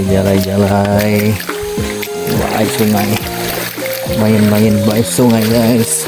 jalai-jalai baik sungai, main-main baik sungai guys.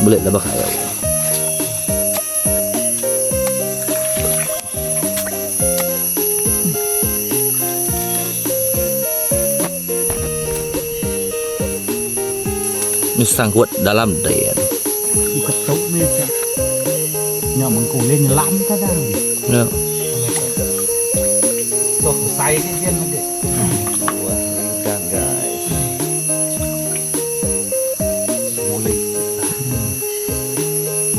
Boleh lah bakal ya. Ini sangkut dalam deh. Ketuk nih cak. Nhà mình cùng lên lắm cái đó. Ya. Tuh saya cái gen lagi. Wah, ikan guys. Mulai.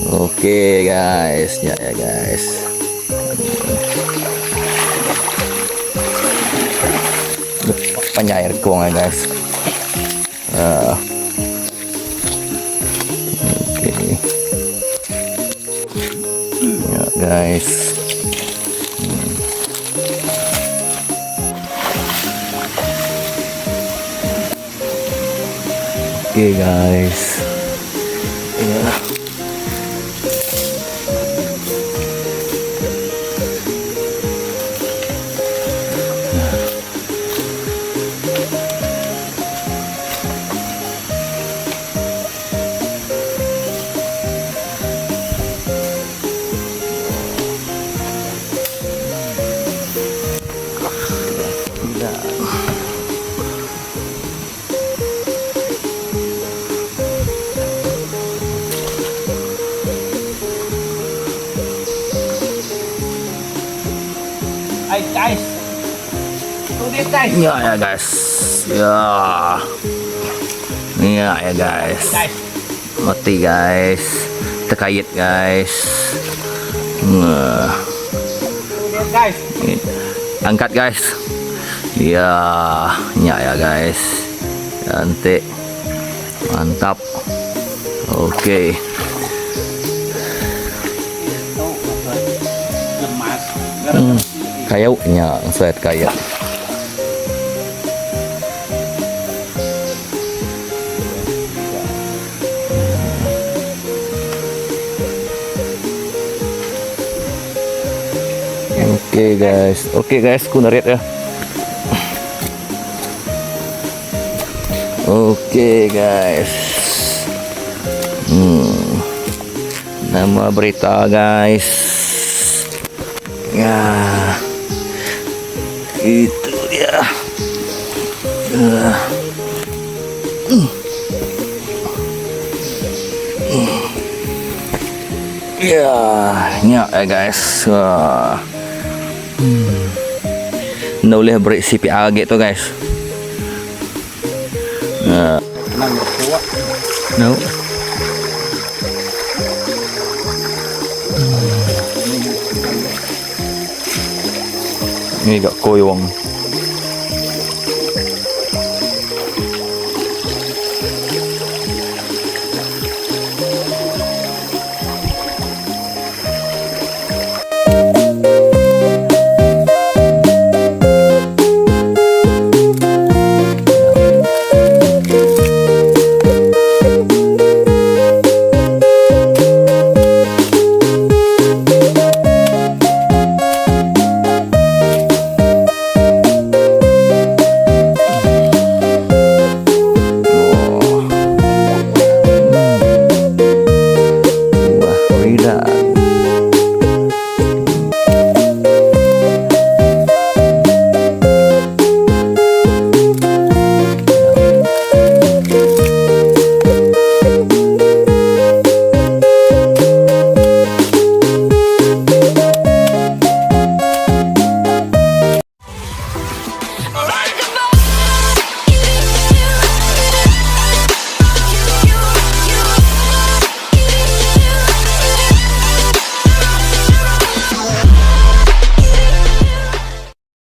Oke guys, ya guys. Penyair kuang ya guys. Oke. Ya guys. Oke guys. Ya. guys. Tuh dia guys. Ya ya guys. Ya. Ya ya guys. Guys. Mati guys. Terkait guys. Nah. Tuh dia guys. Angkat guys. Ya, ya guys. Cantik. Mantap. Oke. Lemas. Kayunya set kayu. Oke guys, ku narik ya. Oke guys. Nama berita guys. Ya. Itu dia. Ya guys. Nggak boleh break CPR gitu guys. Nang kuat. No. Ini gak koyong.